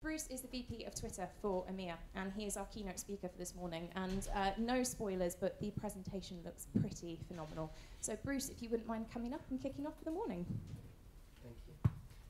Bruce is the VP of Twitter for EMEA, and he is our keynote speaker for this morning. And no spoilers, but the presentation looks pretty phenomenal. So Bruce, if you wouldn't mind coming up and kicking off for the morning.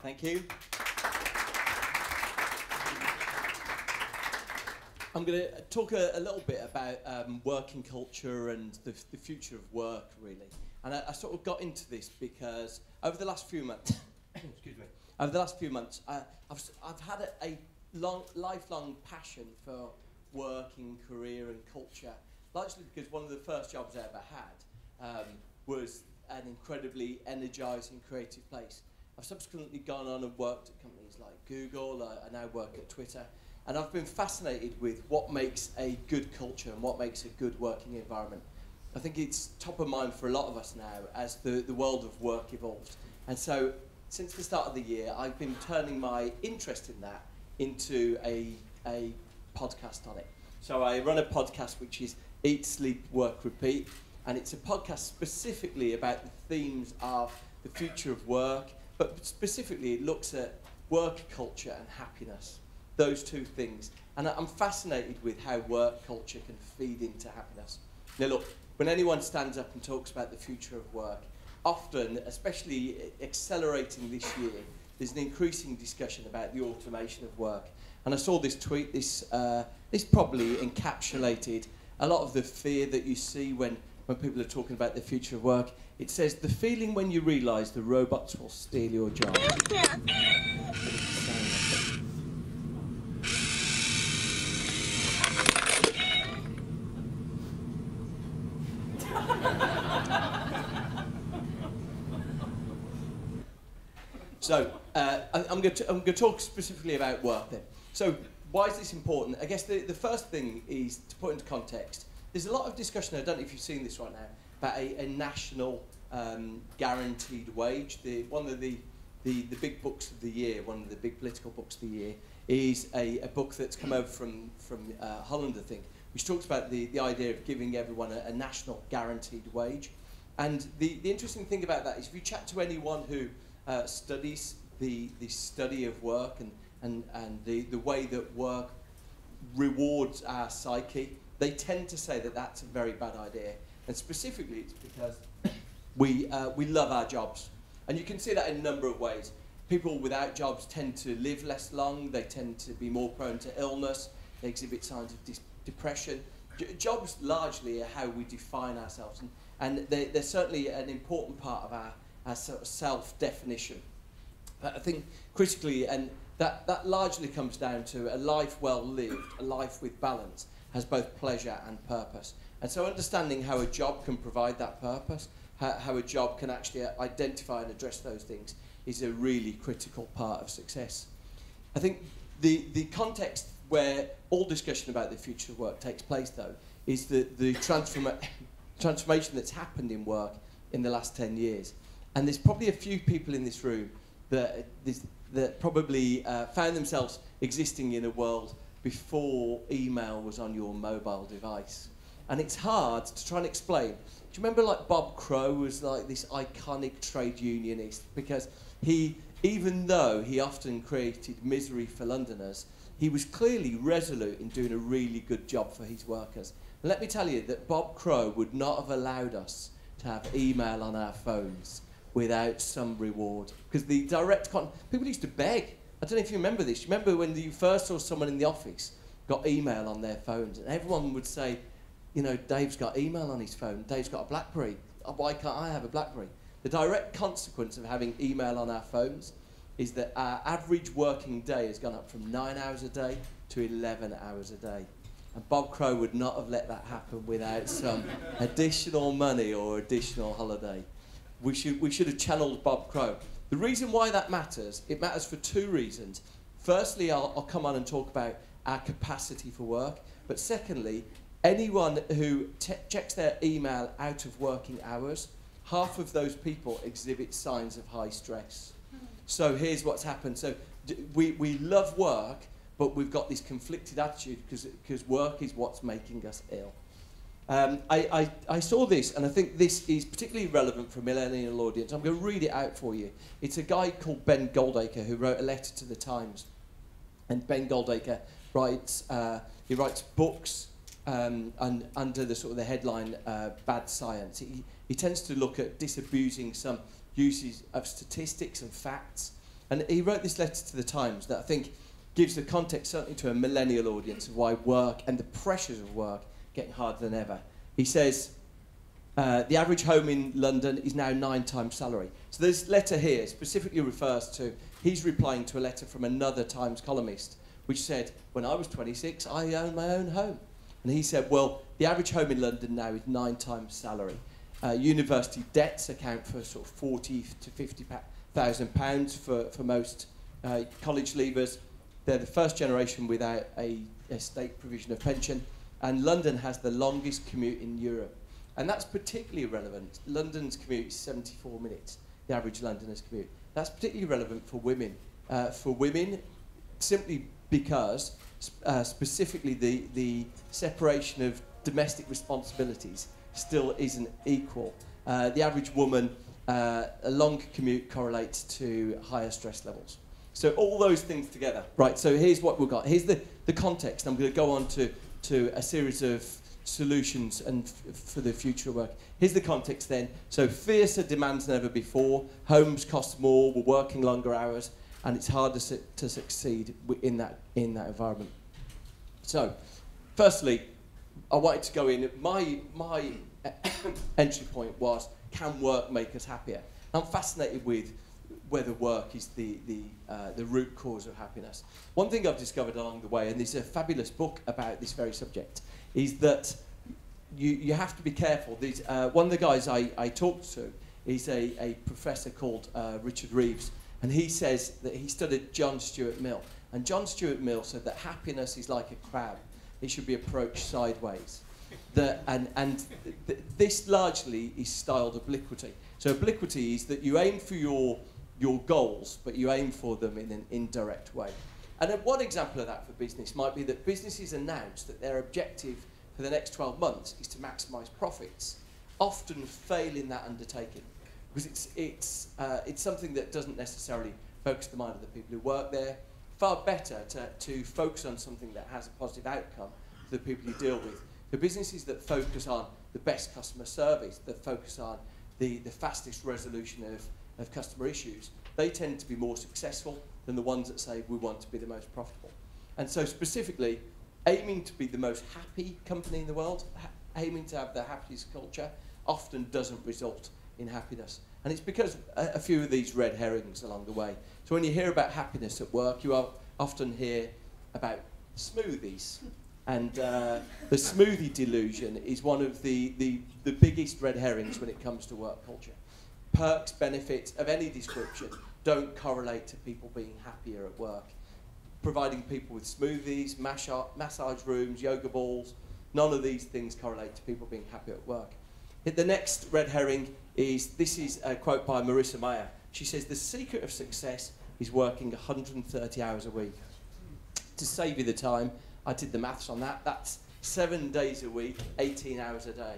Thank you. I'm going to talk a little bit about working culture and the future of work, really. And I sort of got into this because over the last few months, I've had a lifelong passion for working, career and culture, largely because one of the first jobs I ever had was an incredibly energising, creative place. I've subsequently gone on and worked at companies like Google. I now work at Twitter. And I've been fascinated with what makes a good culture and what makes a good working environment. I think it's top of mind for a lot of us now as the world of work evolves. And so since the start of the year, I've been turning my interest in that into a podcast on it. So I run a podcast which is Eat, Sleep, Work, Repeat. And it's a podcast specifically about the themes of the future of work, but specifically it looks at work culture and happiness. Those two things. And I'm fascinated with how work culture can feed into happiness. Now look, when anyone stands up and talks about the future of work, often, especially accelerating this year, there's an increasing discussion about the automation of work. And I saw this tweet, this probably encapsulated a lot of the fear that you see when people are talking about the future of work. It says, the feeling when you realise the robots will steal your job. So I'm going to talk specifically about work then. So why is this important? I guess the first thing is to put into context. There's a lot of discussion, I don't know if you've seen this right now, about a national guaranteed wage. One of the big books of the year, one of the big political books of the year, is a book that's come over from Holland, I think, which talks about the idea of giving everyone a national guaranteed wage. And the interesting thing about that is if you chat to anyone who studies the study of work and the way that work rewards our psyche, they tend to say that that's a very bad idea. And specifically, it's because we love our jobs. And you can see that in a number of ways. People without jobs tend to live less long, they tend to be more prone to illness, they exhibit signs of depression. Jobs largely are how we define ourselves, and they're certainly an important part of our sort of self-definition. But I think critically, and that largely comes down to a life well lived, a life with balance, has both pleasure and purpose. And so understanding how a job can provide that purpose, how a job can actually identify and address those things, is a really critical part of success. I think the context where all discussion about the future of work takes place, though, is the transformation that's happened in work in the last 10 years. And there's probably a few people in this room that probably found themselves existing in a world before email was on your mobile device. And it's hard to try and explain. Do you remember like Bob Crow was like this iconic trade unionist? Because even though he often created misery for Londoners, he was clearly resolute in doing a really good job for his workers. And let me tell you that Bob Crow would not have allowed us to have email on our phones without some reward. Because the direct people used to beg. I don't know if you remember this. You remember when you first saw someone in the office got email on their phones, and everyone would say, you know, Dave's got email on his phone, Dave's got a BlackBerry. Oh, why can't I have a BlackBerry? The direct consequence of having email on our phones is that our average working day has gone up from 9 hours a day to 11 hours a day. And Bob Crow would not have let that happen without some additional money or additional holiday. We should have channeled Bob Crow. The reason why that matters, it matters for two reasons. Firstly, I'll come on and talk about our capacity for work. But secondly, anyone who checks their email out of working hours, half of those people exhibit signs of high stress. So here's what's happened. So we love work, but we've got this conflicted attitude because work is what's making us ill. I saw this, and I think this is particularly relevant for a millennial audience. I'm going to read it out for you. It's a guy called Ben Goldacre who wrote a letter to the Times. And Ben Goldacre writes books and under the sort of the headline "Bad Science." He tends to look at disabusing some uses of statistics and facts. And he wrote this letter to the Times that I think gives the context, certainly to a millennial audience, of why work and the pressures of work are getting harder than ever. He says, the average home in London is now 9 times salary. So this letter here specifically refers to, he's replying to a letter from another Times columnist, which said, when I was 26, I owned my own home. And he said, well, the average home in London now is 9 times salary. University debts account for sort of 40 to 50,000 pounds for most college leavers. They're the first generation without a state provision of pension, and London has the longest commute in Europe. And that's particularly relevant. London's commute is 74 minutes, the average Londoner's commute. That's particularly relevant for women. Simply because specifically the separation of domestic responsibilities still isn't equal. The average woman, a long commute correlates to higher stress levels. So all those things together. Right, so here's what we've got. Here's the context. I'm going to go on to a series of solutions and for the future work. Here's the context then. So fiercer demands than ever before. Homes cost more. We're working longer hours. And it's harder to succeed in that environment. So, firstly, I wanted to go in. My entry point was, can work make us happier? I'm fascinated with whether work is the root cause of happiness. One thing I've discovered along the way, and there's a fabulous book about this very subject, is that you have to be careful. One of the guys I talked to is a professor called Richard Reeves. And he says that he studied John Stuart Mill. And John Stuart Mill said that happiness is like a crab. It should be approached sideways. This largely is styled obliquity. So obliquity is that you aim for your goals, but you aim for them in an indirect way. And one example of that for business might be that businesses announce that their objective for the next 12 months is to maximise profits, often fail in that undertaking. Because it's something that doesn't necessarily focus the mind of the people who work there. Far better to focus on something that has a positive outcome for the people you deal with. The businesses that focus on the best customer service, that focus on the fastest resolution of customer issues, they tend to be more successful than the ones that say we want to be the most profitable. And so specifically, aiming to be the most happy company in the world, aiming to have the happiest culture, often doesn't result in happiness. And it's because a few of these red herrings along the way. So when you hear about happiness at work, you often hear about smoothies. And the smoothie delusion is one of the biggest red herrings when it comes to work culture. Perks, benefits of any description don't correlate to people being happier at work. Providing people with smoothies, massage rooms, yoga balls, none of these things correlate to people being happy at work. The next red herring is a quote by Marissa Mayer. She says, the secret of success is working 130 hours a week. To save you the time, I did the maths on that. That's 7 days a week, 18 hours a day.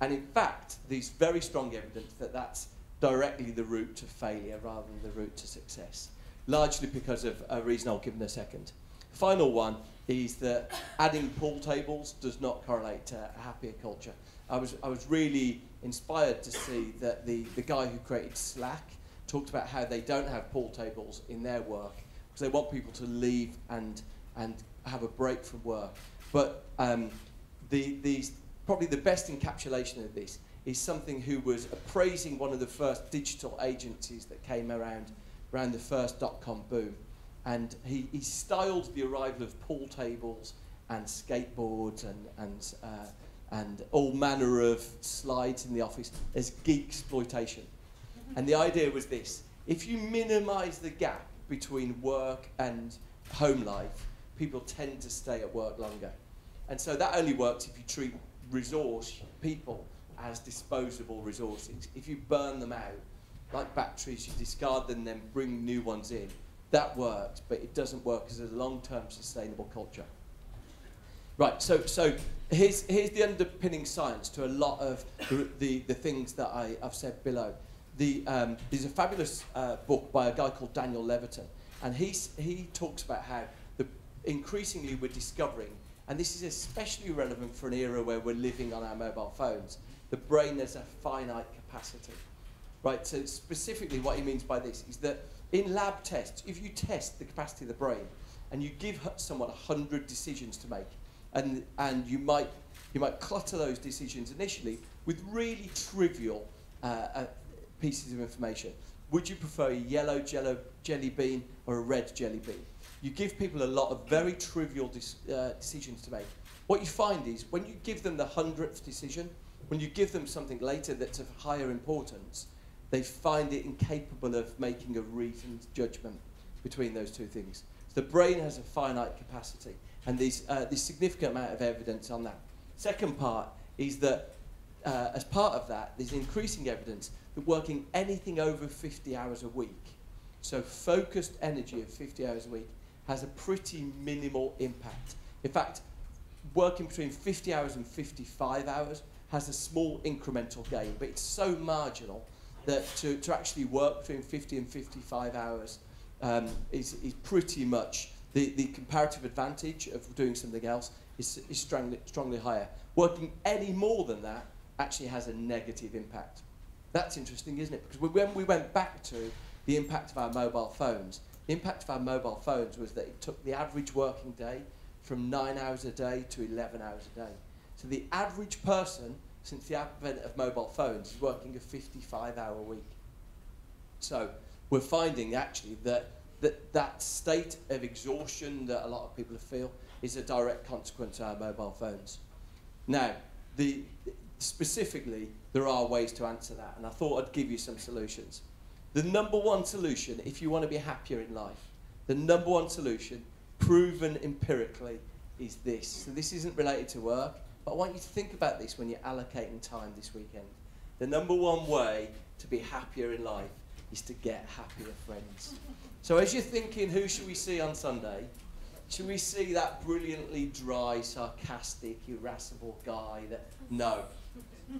And in fact, there's very strong evidence that that's directly the route to failure rather than the route to success, largely because of a reason I'll give in a second. Final one is that adding pool tables does not correlate to a happier culture. I was really inspired to see that the guy who created Slack talked about how they don't have pool tables in their work because they want people to leave and have a break from work. But probably the best encapsulation of this is something who was appraising one of the first digital agencies that came around the first dot-com boom. And he styled the arrival of pool tables and skateboards and all manner of slides in the office as geek exploitation. And the idea was this: if you minimise the gap between work and home life, people tend to stay at work longer. And so that only works if you treat people as disposable resources. If you burn them out, like batteries, you discard them, then bring new ones in. That works, but it doesn't work as a long-term sustainable culture. Right, so here's the underpinning science to a lot of the things that I've said below. There's a fabulous book by a guy called Daniel Levitin, and he talks about how increasingly we're discovering, and this is especially relevant for an era where we're living on our mobile phones, the brain has a finite capacity. Right, so specifically what he means by this is that in lab tests, if you test the capacity of the brain and you give someone 100 decisions to make, and you might clutter those decisions initially with really trivial pieces of information. Would you prefer a yellow jelly bean or a red jelly bean? You give people a lot of very trivial decisions to make. What you find is when you give them the 100th decision, when you give them something later that's of higher importance, they find it incapable of making a reasoned judgment between those two things. So the brain has a finite capacity, and there's significant amount of evidence on that. Second part is that as part of that, there's increasing evidence that working anything over 50 hours a week, so focused energy of 50 hours a week, has a pretty minimal impact. In fact, working between 50 hours and 55 hours has a small incremental gain, but it's so marginal that to actually work between 50 and 55 hours is pretty much the comparative advantage of doing something else is strongly higher. Working any more than that actually has a negative impact. That's interesting, isn't it? Because when we went back to the impact of our mobile phones, the impact of our mobile phones was that it took the average working day from 9 hours a day to 11 hours a day. So the average person, since the advent of mobile phones, is working a 55-hour week. So we're finding actually that state of exhaustion that a lot of people feel is a direct consequence of our mobile phones. Now, specifically, there are ways to answer that, and I thought I'd give you some solutions. The number one solution, if you want to be happier in life, the number one solution, proven empirically, is this. So this isn't related to work, but I want you to think about this when you're allocating time this weekend. The number one way to be happier in life is to get happier friends. So as you're thinking, who should we see on Sunday? Should we see that brilliantly dry, sarcastic, irascible guy that... No.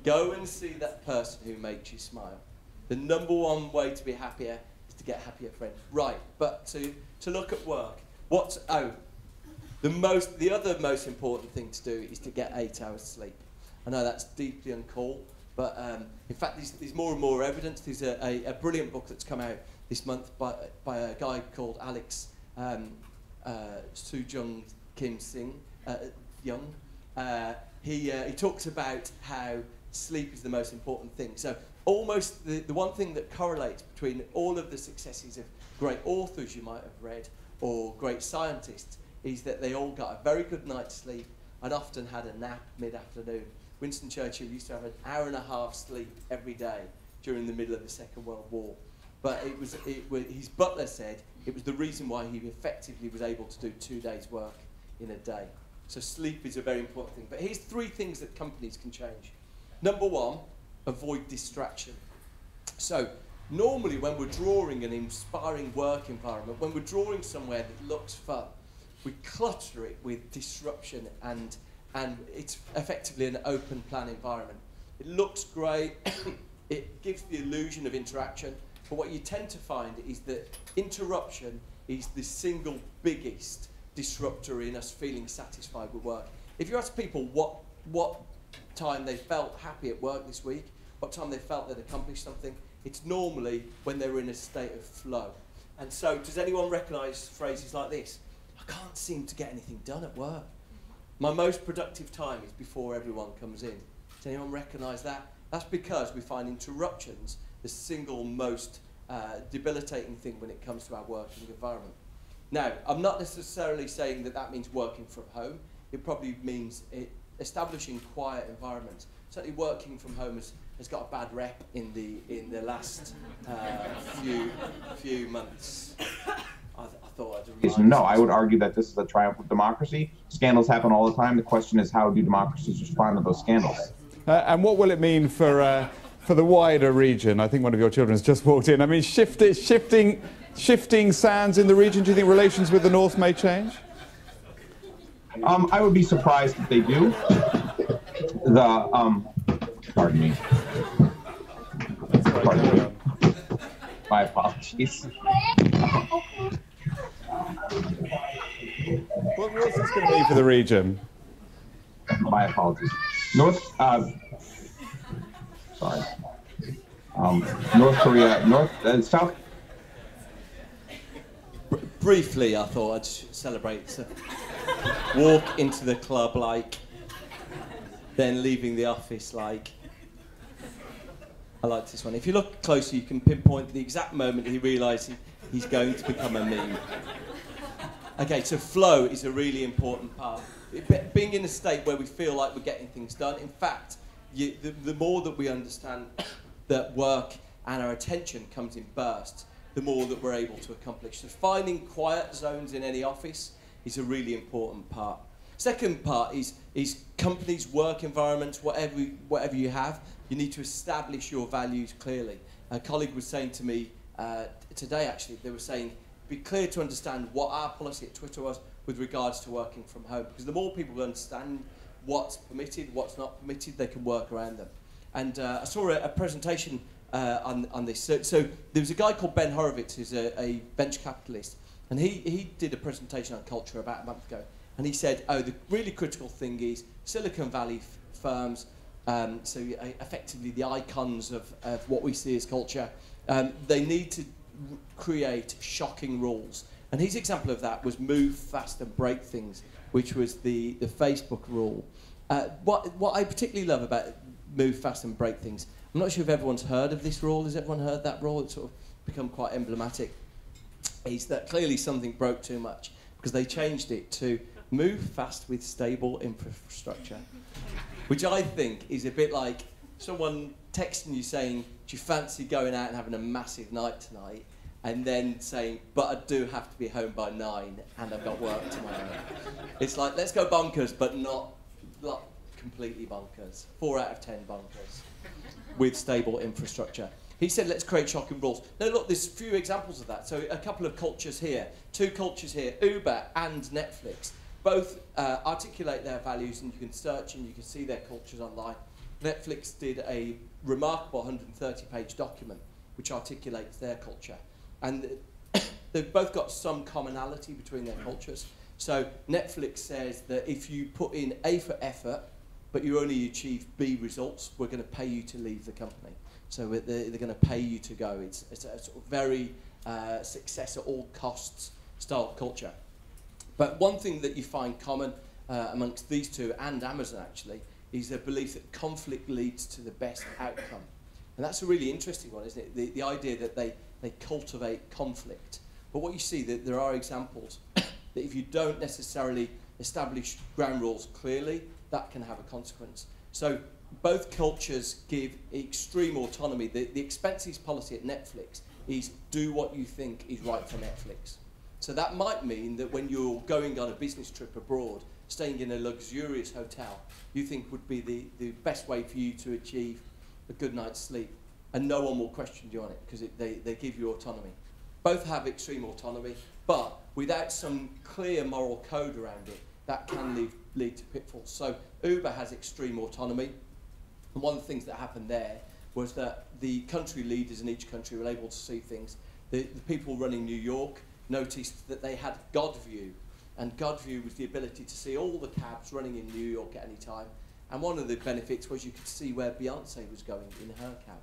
Go and see that person who makes you smile. The number one way to be happier is to get happier friends. Right, but to look at work, the other most important thing to do is to get 8 hours sleep. I know that's deeply uncool, but in fact there's more and more evidence. There's a brilliant book that's come out this month by a guy called Alex Sujung Kim Sing Young. He talks about how sleep is the most important thing. So almost the one thing that correlates between all of the successes of great authors you might have read or great scientists is that they all got a very good night's sleep and often had a nap mid-afternoon. Winston Churchill used to have an hour and a half sleep every day during the middle of the Second World War. But his butler said it was the reason why he effectively was able to do 2 days' work in a day. So sleep is a very important thing. But here's 3 things that companies can change. Number 1, avoid distraction. So normally when we're drawing an inspiring work environment, when we're drawing somewhere that looks fun, we clutter it with disruption and it's effectively an open plan environment. It looks great, it gives the illusion of interaction, but what you tend to find is that interruption is the single biggest disruptor in us feeling satisfied with work. If you ask people what time they felt happy at work this week, what time they felt they'd accomplished something, it's normally when they were in a state of flow. And so does anyone recognise phrases like this? I can't seem to get anything done at work. My most productive time is before everyone comes in. Does anyone recognise that? That's because we find interruptions the single most debilitating thing when it comes to our working environment. Now, I'm not necessarily saying that that means working from home. It probably means establishing quiet environments. Certainly working from home has got a bad rep in the last few months. I thought I'd No, I would argue that this is a triumph of democracy. Scandals happen all the time. The question is, how do democracies respond to those scandals? And what will it mean for the wider region? I think one of your children has just walked in. I mean, shifting sands in the region. Do you think relations with the North may change? I would be surprised if they do. Pardon me. Pardon me. My apologies. What's this going to mean for the region? My apologies. North Korea, South. Briefly, I thought I'd celebrate. So walk into the club like, then leaving the office like. I like this one. If you look closer, you can pinpoint the exact moment he realised he's going to become a meme. Okay, so flow is a really important part. Being in a state where we feel like we're getting things done. In fact, the more that we understand that work and our attention comes in bursts, the more that we're able to accomplish. So finding quiet zones in any office is a really important part. Second part is companies, work environments, whatever you have, you need to establish your values clearly. A colleague was saying to me today, actually, they were saying, be clear to understand what our policy at Twitter was with regards to working from home. Because the more people understand what's permitted, what's not permitted, they can work around them. And I saw a presentation on this. So there was a guy called Ben Horowitz, who's a venture capitalist, and he did a presentation on culture about a month ago. And he said, the really critical thing is Silicon Valley firms, so effectively the icons of what we see as culture, they need to create shocking rules. And his example of that was move fast and break things, which was the Facebook rule. What I particularly love about move fast and break things, I'm not sure if everyone's heard of this rule. Has everyone heard that rule? It's sort of become quite emblematic. Is that clearly something broke too much, because they changed it to move fast with stable infrastructure, which I think is a bit like someone texting you saying, do you fancy going out and having a massive night tonight? And then saying, but I do have to be home by 9 and I've got work tomorrow. It's like, let's go bonkers, but not completely bonkers. 4 out of 10 bonkers with stable infrastructure. He said, let's create shocking rules. Now look, there's a few examples of that. So a couple of cultures here, 2 cultures here, Uber and Netflix. Both articulate their values, and you can search and you can see their cultures online. Netflix did a remarkable 130-page document which articulates their culture. And they've both got some commonality between their cultures. So Netflix says that if you put in A for effort, but you only achieve B results, we're going to pay you to leave the company. So they're going to pay you to go. It's a sort of very success at all costs style culture. But one thing that you find common amongst these two, and Amazon actually, is their belief that conflict leads to the best outcome. And that's a really interesting one, isn't it? The idea that they cultivate conflict. But what you see, that there are examples that if you don't necessarily establish ground rules clearly, that can have a consequence. So both cultures give extreme autonomy. The expenses policy at Netflix is do what you think is right for Netflix. So that might mean that when you're going on a business trip abroad, staying in a luxurious hotel, you think would be the best way for you to achieve a good night's sleep. And no one will question you on it, because they give you autonomy. Both have extreme autonomy, but without some clear moral code around it, that can lead to pitfalls. So Uber has extreme autonomy, and one of the things that happened there was that the country leaders in each country were able to see things. The people running New York noticed that they had God view, and God view was the ability to see all the cabs running in New York at any time. And one of the benefits was you could see where Beyonce was going in her cab.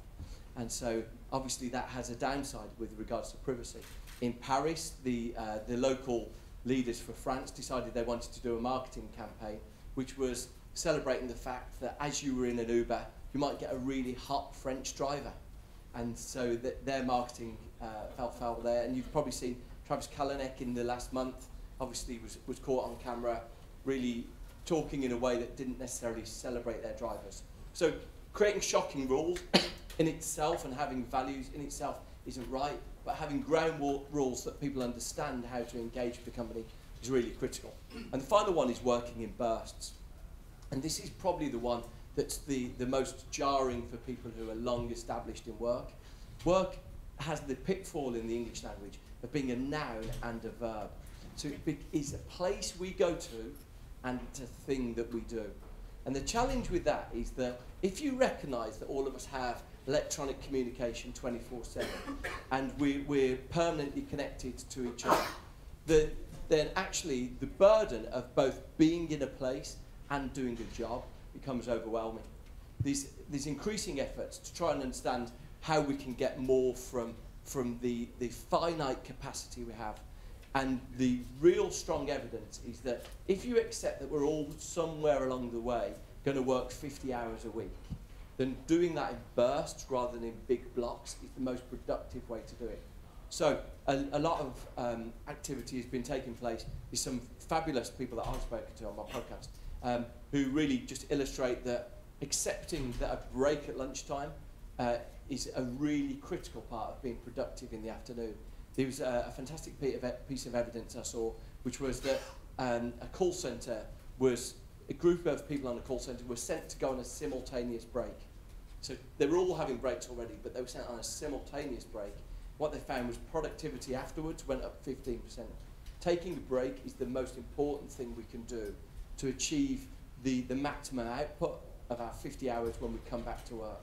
And so obviously that has a downside with regards to privacy. In Paris, the local leaders for France decided they wanted to do a marketing campaign, which was celebrating the fact that as you were in an Uber, you might get a really hot French driver. And so their marketing fell foul there. And you've probably seen Travis Kalanick in the last month, obviously was caught on camera, really talking in a way that didn't necessarily celebrate their drivers. So creating shocking rules in itself and having values in itself isn't right, but having ground rules that people understand how to engage with the company is really critical. And the final one is working in bursts. And this is probably the one that's the most jarring for people who are long established in work. Work has the pitfall in the English language of being a noun and a verb. So it is a place we go to and it's a thing that we do. And the challenge with that is that if you recognise that all of us have electronic communication 24/7 and we're permanently connected to each other, then actually the burden of both being in a place and doing a job becomes overwhelming. These increasing efforts to try and understand how we can get more from the finite capacity we have. And the real strong evidence is that if you accept that we're all somewhere along the way going to work 50 hours a week, then doing that in bursts rather than in big blocks is the most productive way to do it. So a lot of activity has been taking place with some fabulous people that I've spoken to on my podcast who really just illustrate that accepting that a break at lunchtime is a really critical part of being productive in the afternoon. There was a fantastic piece of evidence I saw, which was that a call centre was, a group of people on a call centre were sent to go on a simultaneous break. So they were all having breaks already, but they were sent on a simultaneous break. What they found was productivity afterwards went up 15%. Taking a break is the most important thing we can do to achieve the maximum output of our 50 hours when we come back to work.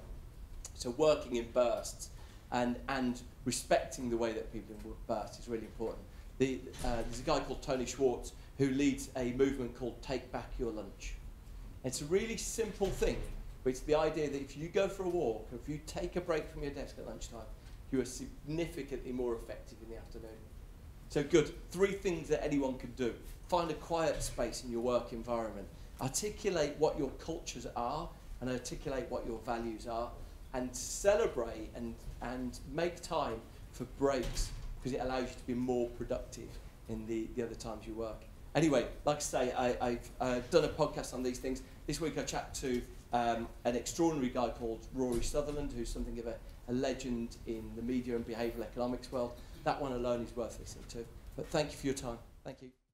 So working in bursts and respecting the way that people burst is really important. There's a guy called Tony Schwartz who leads a movement called Take Back Your Lunch. It's a really simple thing, but it's the idea that if you go for a walk, or if you take a break from your desk at lunchtime, you are significantly more effective in the afternoon. So good, 3 things that anyone can do. Find a quiet space in your work environment. Articulate what your cultures are and articulate what your values are, and celebrate and make time for breaks, because it allows you to be more productive in the other times you work. Anyway, like I say, I've done a podcast on these things. This week I chat to an extraordinary guy called Rory Sutherland, who's something of a legend in the media and behavioural economics world. That one alone is worth listening to. But thank you for your time. Thank you.